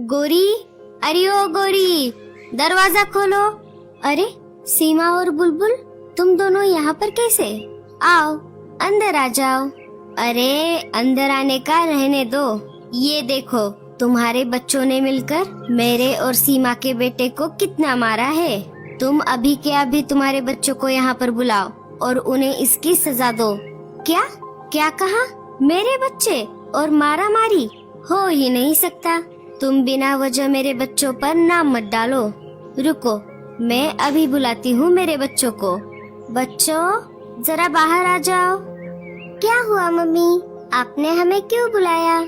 गोरी, अरे ओ गोरी, दरवाजा खोलो। अरे सीमा और बुलबुल, तुम दोनों यहाँ पर कैसे? आओ अंदर आ जाओ। अरे अंदर आने का रहने दो। ये देखो, तुम्हारे बच्चों ने मिलकर मेरे और सीमा के बेटे को कितना मारा है। तुम अभी के अभी तुम्हारे बच्चों को यहाँ पर बुलाओ और उन्हें इसकी सजा दो। क्या क्या कहा? मेरे बच्चे और मारा मारी? हो ही नहीं सकता। तुम बिना वजह मेरे बच्चों पर नाम मत डालो। रुको, मैं अभी बुलाती हूँ मेरे बच्चों को। बच्चों जरा बाहर आ जाओ। क्या हुआ मम्मी, आपने हमें क्यों बुलाया?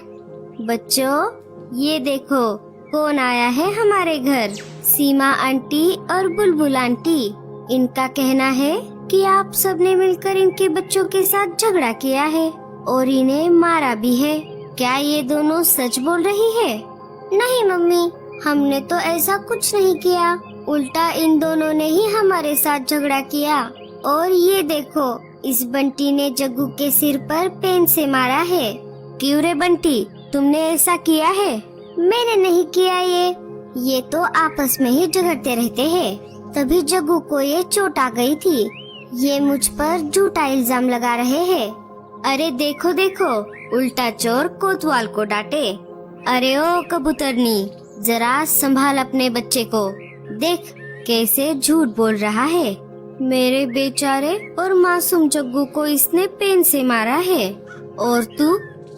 बच्चों ये देखो कौन आया है हमारे घर। सीमा आंटी और बुलबुल आंटी। इनका कहना है कि आप सबने मिलकर इनके बच्चों के साथ झगड़ा किया है और इन्हें मारा भी है। क्या ये दोनों सच बोल रही है? नहीं मम्मी, हमने तो ऐसा कुछ नहीं किया। उल्टा इन दोनों ने ही हमारे साथ झगड़ा किया। और ये देखो, इस बंटी ने जग्गू के सिर पर पेन से मारा है। क्यों रे बंटी, तुमने ऐसा किया है? मैंने नहीं किया। ये तो आपस में ही झगड़ते रहते हैं। तभी जग्गू को ये चोट आ गई थी। ये मुझ पर झूठा इल्जाम लगा रहे हैं। अरे देखो देखो, उल्टा चोर कोतवाल को डांटे। अरे ओ कबूतरनी, जरा संभाल अपने बच्चे को। देख कैसे झूठ बोल रहा है। मेरे बेचारे और मासूम जग्गू को इसने पेन से मारा है और तू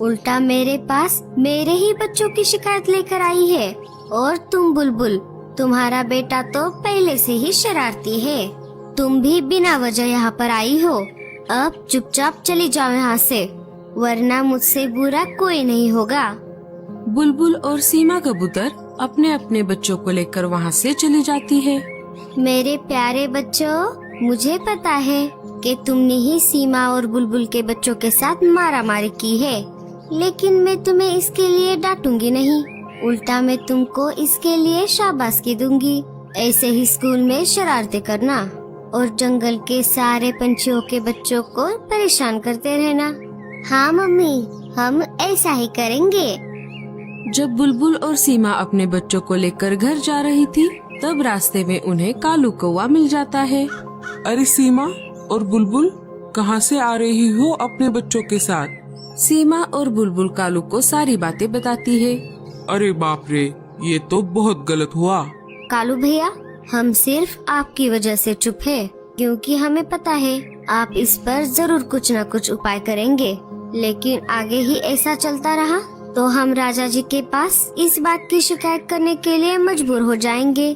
उल्टा मेरे पास मेरे ही बच्चों की शिकायत लेकर आई है। और तुम बुलबुल, तुम्हारा बेटा तो पहले से ही शरारती है। तुम भी बिना वजह यहाँ पर आई हो। अब चुपचाप चली जाओ यहाँ से, वरना मुझसे बुरा कोई नहीं होगा। बुलबुल और सीमा कबूतर अपने अपने बच्चों को लेकर वहाँ से चली जाती है। मेरे प्यारे बच्चों, मुझे पता है कि तुमने ही सीमा और बुलबुल के बच्चों के साथ मारामारी की है, लेकिन मैं तुम्हें इसके लिए डांटूंगी नहीं। उल्टा मैं तुमको इसके लिए शाबाशी दूंगी। ऐसे ही स्कूल में शरारतें करना और जंगल के सारे पंछियों के बच्चों को परेशान करते रहना। हाँ मम्मी, हम ऐसा ही करेंगे। जब बुलबुल और सीमा अपने बच्चों को लेकर घर जा रही थी, तब रास्ते में उन्हें कालू कौवा मिल जाता है। अरे सीमा और बुलबुल, कहाँ से आ रही हो अपने बच्चों के साथ? सीमा और बुलबुल कालू को सारी बातें बताती है। अरे बाप रे, ये तो बहुत गलत हुआ। कालू भैया, हम सिर्फ आपकी वजह से चुप है, क्योंकि हमें पता है आप इस पर जरूर कुछ न कुछ उपाय करेंगे। लेकिन आगे ही ऐसा चलता रहा तो हम राजा जी के पास इस बात की शिकायत करने के लिए मजबूर हो जाएंगे।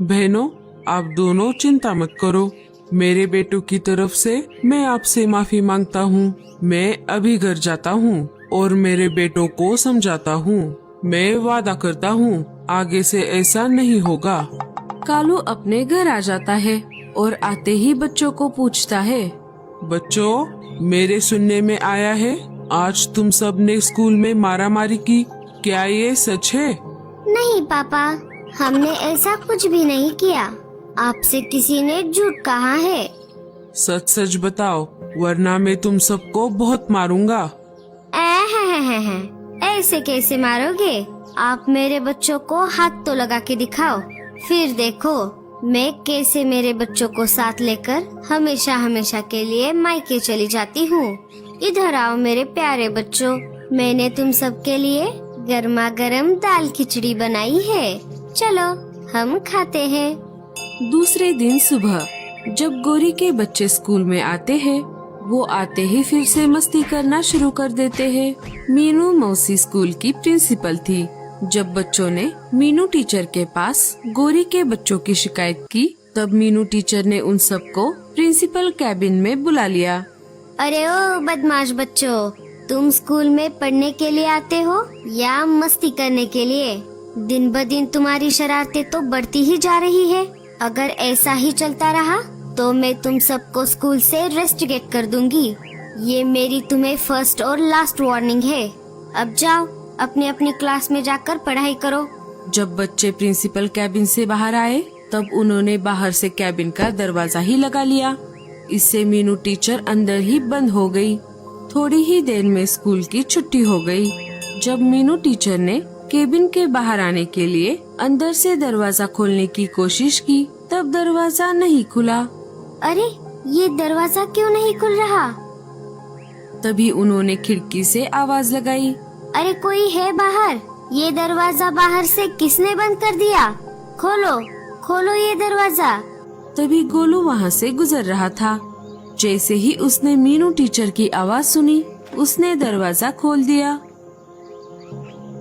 बहनों, आप दोनों चिंता मत करो। मेरे बेटों की तरफ से मैं आपसे माफी मांगता हूँ। मैं अभी घर जाता हूँ और मेरे बेटों को समझाता हूँ। मैं वादा करता हूँ आगे से ऐसा नहीं होगा। कालू अपने घर आ जाता है और आते ही बच्चों को पूछता है। बच्चों, मेरे सुनने में आया है आज तुम सब ने स्कूल में मारामारी की। क्या ये सच है? नहीं पापा, हमने ऐसा कुछ भी नहीं किया। आपसे किसी ने झूठ कहा है। सच सच बताओ, वरना मैं तुम सबको बहुत मारूंगा। ऐसे कैसे मारोगे? आप मेरे बच्चों को हाथ तो लगा के दिखाओ, फिर देखो मैं कैसे मेरे बच्चों को साथ लेकर हमेशा हमेशा के लिए मायके चली जाती हूँ। इधर आओ मेरे प्यारे बच्चों, मैंने तुम सब के लिए गर्मा गर्म दाल खिचड़ी बनाई है। चलो हम खाते हैं। दूसरे दिन सुबह जब गोरी के बच्चे स्कूल में आते हैं, वो आते ही फिर से मस्ती करना शुरू कर देते हैं। मीनू मौसी स्कूल की प्रिंसिपल थी। जब बच्चों ने मीनू टीचर के पास गोरी के बच्चों की शिकायत की, तब मीनू टीचर ने उन सबको प्रिंसिपल कैबिन में बुला लिया। अरे ओ बदमाश बच्चों, तुम स्कूल में पढ़ने के लिए आते हो या मस्ती करने के लिए? दिन ब दिन तुम्हारी शरारतें तो बढ़ती ही जा रही है। अगर ऐसा ही चलता रहा तो मैं तुम सबको स्कूल से रेस्टिकेट कर दूंगी। ये मेरी तुम्हें फर्स्ट और लास्ट वार्निंग है। अब जाओ अपनी अपनी क्लास में जाकर पढ़ाई करो। जब बच्चे प्रिंसिपल कैबिन से बाहर आए, तब उन्होंने बाहर से कैबिन का दरवाजा ही लगा लिया। इससे मीनू टीचर अंदर ही बंद हो गई। थोड़ी ही देर में स्कूल की छुट्टी हो गई। जब मीनू टीचर ने केबिन के बाहर आने के लिए अंदर से दरवाजा खोलने की कोशिश की, तब दरवाजा नहीं खुला। अरे ये दरवाजा क्यों नहीं खुल रहा? तभी उन्होंने खिड़की से आवाज लगाई। अरे कोई है बाहर? ये दरवाजा बाहर से किसने बंद कर दिया? खोलो खोलो ये दरवाजा। तभी गोलू वहाँ से गुजर रहा था। जैसे ही उसने मीनू टीचर की आवाज सुनी, उसने दरवाजा खोल दिया।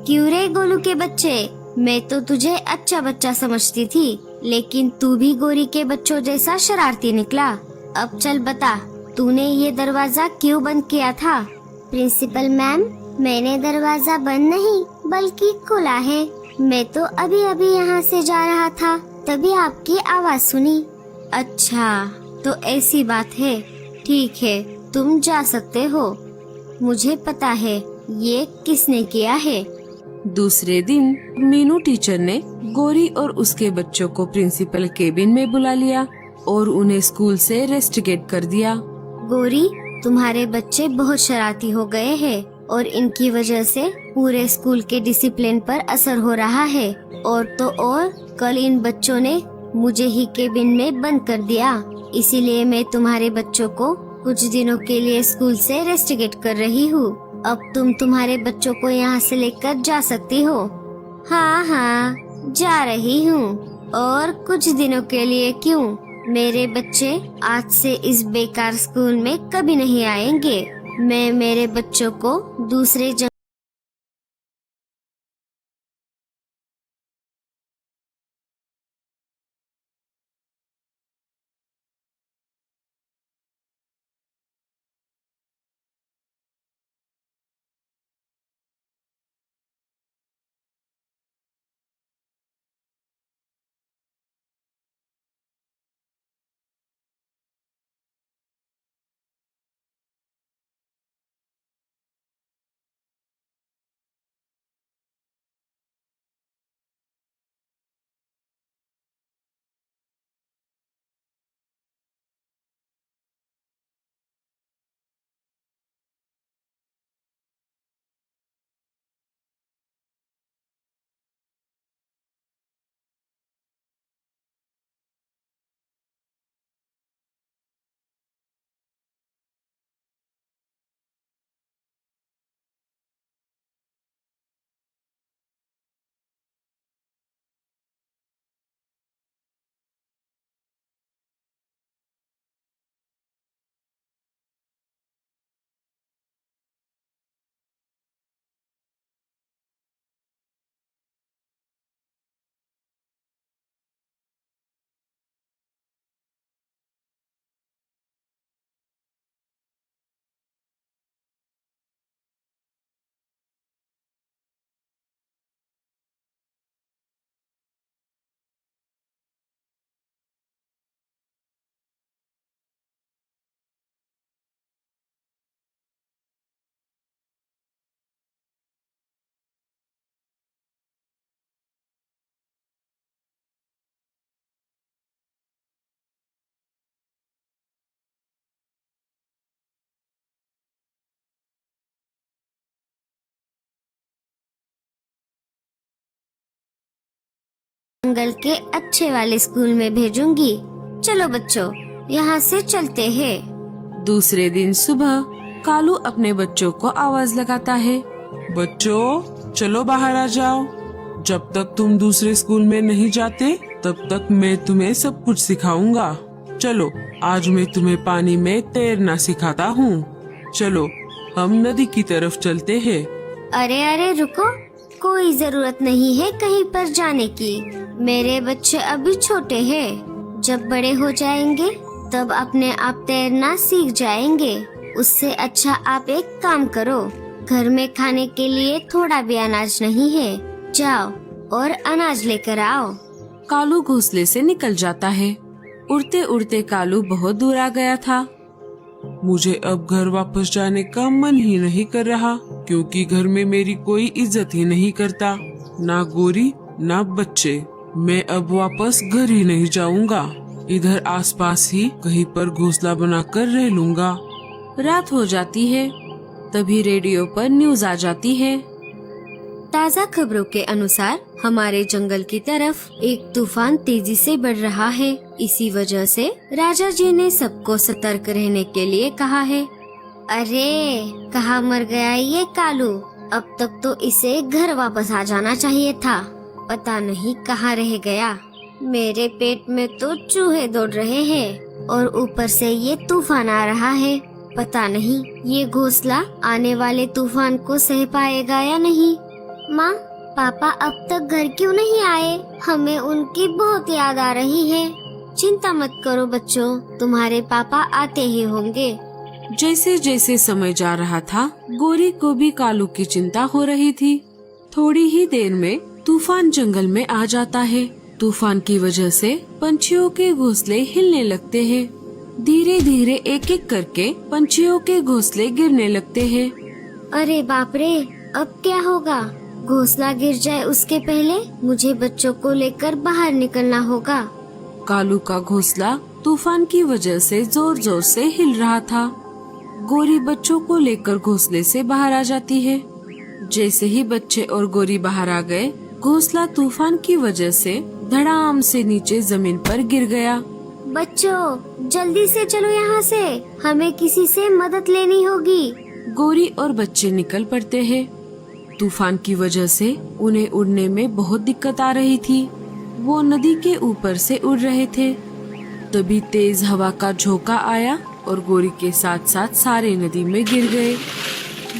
क्यों रे गोलू के बच्चे, मैं तो तुझे अच्छा बच्चा समझती थी, लेकिन तू भी गोरी के बच्चों जैसा शरारती निकला। अब चल बता, तूने ये दरवाजा क्यों बंद किया था? प्रिंसिपल मैम, मैंने दरवाजा बंद नहीं बल्कि खुला है। मैं तो अभी अभी यहाँ से जा रहा था, तभी आपकी आवाज सुनी। अच्छा, तो ऐसी बात है। ठीक है, तुम जा सकते हो। मुझे पता है ये किसने किया है। दूसरे दिन मीनू टीचर ने गोरी और उसके बच्चों को प्रिंसिपल केबिन में बुला लिया और उन्हें स्कूल से रेस्टिकेट कर दिया। गोरी, तुम्हारे बच्चे बहुत शरारती हो गए हैं और इनकी वजह से पूरे स्कूल के डिसिप्लिन पर असर हो रहा है। और तो और कल इन बच्चों ने मुझे ही केबिन में बंद कर दिया, इसीलिए मैं तुम्हारे बच्चों को कुछ दिनों के लिए स्कूल से रेस्टिकेट कर रही हूँ। अब तुम तुम्हारे बच्चों को यहाँ से लेकर जा सकती हो। हाँ हाँ, जा रही हूँ। और कुछ दिनों के लिए क्यों? मेरे बच्चे आज से इस बेकार स्कूल में कभी नहीं आएंगे। मैं मेरे बच्चों को दूसरे जंगल के अच्छे वाले स्कूल में भेजूंगी। चलो बच्चों, यहाँ से चलते हैं। दूसरे दिन सुबह कालू अपने बच्चों को आवाज लगाता है। बच्चों, चलो बाहर आ जाओ। जब तक तुम दूसरे स्कूल में नहीं जाते, तब तक मैं तुम्हें सब कुछ सिखाऊंगा। चलो, आज मैं तुम्हें पानी में तैरना सिखाता हूँ। चलो, हम नदी की तरफ चलते हैं। अरे अरे रुको, कोई जरूरत नहीं है कहीं पर जाने की। मेरे बच्चे अभी छोटे हैं, जब बड़े हो जाएंगे तब अपने आप तैरना सीख जाएंगे। उससे अच्छा आप एक काम करो, घर में खाने के लिए थोड़ा भी अनाज नहीं है, जाओ और अनाज लेकर आओ। कालू घोंसले से निकल जाता है। उड़ते उड़ते कालू बहुत दूर आ गया था। मुझे अब घर वापस जाने का मन ही नहीं कर रहा, क्योंकि घर में मेरी कोई इज्जत ही नहीं करता, ना गोरी ना बच्चे। मैं अब वापस घर ही नहीं जाऊंगा। इधर आसपास ही कहीं पर घोंसला बनाकर रह लूंगा। रात हो जाती है। तभी रेडियो पर न्यूज आ जाती है। ताज़ा खबरों के अनुसार हमारे जंगल की तरफ एक तूफान तेजी से बढ़ रहा है। इसी वजह से राजा जी ने सबको सतर्क रहने के लिए कहा है। अरे कहाँ मर गया ये कालू, अब तक तो इसे घर वापस आ जाना चाहिए था, पता नहीं कहाँ रह गया। मेरे पेट में तो चूहे दौड़ रहे हैं और ऊपर से ये तूफान आ रहा है, पता नहीं ये घोंसला आने वाले तूफान को सह पाएगा या नहीं। माँ, पापा अब तक घर क्यों नहीं आए? हमें उनकी बहुत याद आ रही है। चिंता मत करो बच्चों, तुम्हारे पापा आते ही होंगे। जैसे जैसे समय जा रहा था, गोरी को भी कालू की चिंता हो रही थी। थोड़ी ही देर में तूफान जंगल में आ जाता है। तूफान की वजह से पंछियों के घोंसले हिलने लगते हैं। धीरे धीरे एक एक करके पंछियों के घोंसले गिरने लगते हैं। अरे बाप रे, अब क्या होगा? घोंसला गिर जाए उसके पहले मुझे बच्चों को लेकर बाहर निकलना होगा। कालू का घोंसला तूफान की वजह से जोर जोर से हिल रहा था। गोरी बच्चों को लेकर घोंसले से बाहर आ जाती है। जैसे ही बच्चे और गोरी बाहर आ गए, घोंसला तूफान की वजह से धड़ाम से नीचे जमीन पर गिर गया। बच्चों जल्दी से चलो यहाँ से, हमें किसी से मदद लेनी होगी। गोरी और बच्चे निकल पड़ते हैं। तूफान की वजह से उन्हें उड़ने में बहुत दिक्कत आ रही थी। वो नदी के ऊपर से उड़ रहे थे। तभी तेज हवा का झोंका आया और गोरी के साथ साथ सारे नदी में गिर गए।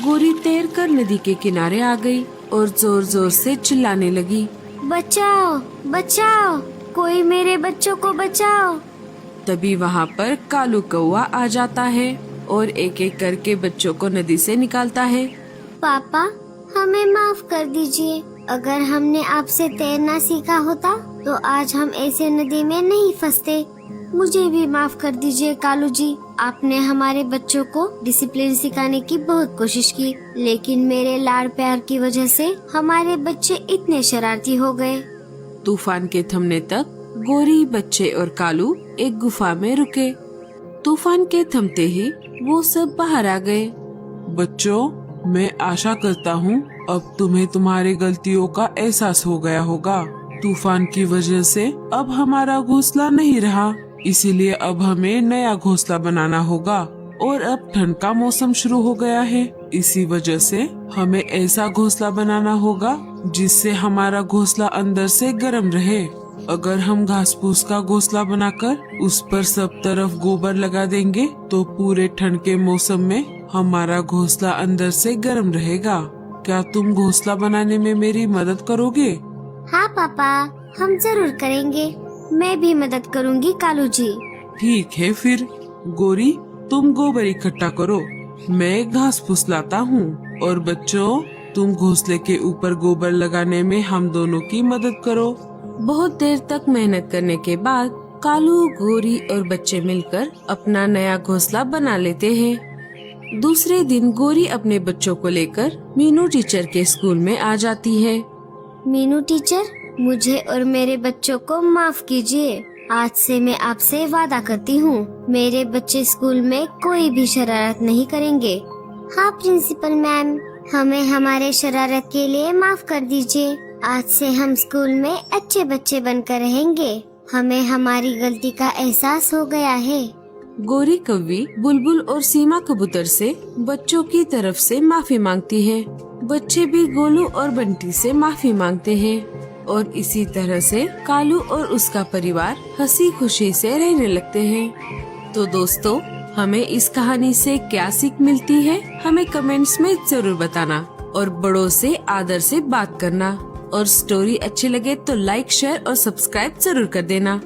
गोरी तैरकर नदी के किनारे आ गई और जोर जोर से चिल्लाने लगी, बचाओ बचाओ, कोई मेरे बच्चों को बचाओ। तभी वहाँ पर कालू कौवा आ जाता है और एक एक करके बच्चों को नदी से निकालता है। पापा हमें माफ कर दीजिए, अगर हमने आपसे तैरना सीखा होता तो आज हम ऐसे नदी में नहीं फंसते। मुझे भी माफ कर दीजिए कालू जी, आपने हमारे बच्चों को डिसिप्लिन सिखाने की बहुत कोशिश की, लेकिन मेरे लाड़ प्यार की वजह से हमारे बच्चे इतने शरारती हो गए। तूफान के थमने तक गोरी, बच्चे और कालू एक गुफा में रुके। तूफान के थमते ही वो सब बाहर आ गए। बच्चों, मैं आशा करता हूँ अब तुम्हें तुम्हारी गलतियों का एहसास हो गया होगा। तूफान की वजह से अब हमारा घोंसला नहीं रहा, इसीलिए अब हमें नया घोंसला बनाना होगा। और अब ठंड का मौसम शुरू हो गया है, इसी वजह से हमें ऐसा घोंसला बनाना होगा जिससे हमारा घोंसला अंदर से गर्म रहे। अगर हम घास फूस का घोंसला बनाकर उस पर सब तरफ गोबर लगा देंगे तो पूरे ठंड के मौसम में हमारा घोंसला अंदर से गर्म रहेगा। क्या तुम घोंसला बनाने में मेरी मदद करोगे? हाँ पापा, हम जरूर करेंगे। मैं भी मदद करूँगी कालू जी। ठीक है फिर। गोरी, तुम गोबर इकट्ठा करो, मैं घास फूस लाता हूँ। और बच्चों, तुम घोंसले के ऊपर गोबर लगाने में हम दोनों की मदद करो। बहुत देर तक मेहनत करने के बाद कालू, गोरी और बच्चे मिलकर अपना नया घोंसला बना लेते हैं। दूसरे दिन गोरी अपने बच्चों को लेकर मीनू टीचर के स्कूल में आ जाती है। मीनू टीचर, मुझे और मेरे बच्चों को माफ कीजिए। आज से मैं आपसे वादा करती हूँ, मेरे बच्चे स्कूल में कोई भी शरारत नहीं करेंगे। हाँ प्रिंसिपल मैम, हमें हमारे शरारत के लिए माफ कर दीजिए। आज से हम स्कूल में अच्छे बच्चे बनकर रहेंगे। हमें हमारी गलती का एहसास हो गया है। गोरी कौवी, बुलबुल और सीमा कबूतर से बच्चों की तरफ से माफी मांगती है। बच्चे भी गोलू और बंटी से माफी मांगते हैं और इसी तरह से कालू और उसका परिवार हंसी खुशी से रहने लगते हैं। तो दोस्तों, हमें इस कहानी से क्या सीख मिलती है, हमें कमेंट्स में जरूर बताना और बड़ों से आदर से बात करना। और स्टोरी अच्छी लगे तो लाइक, शेयर और सब्सक्राइब जरूर कर देना।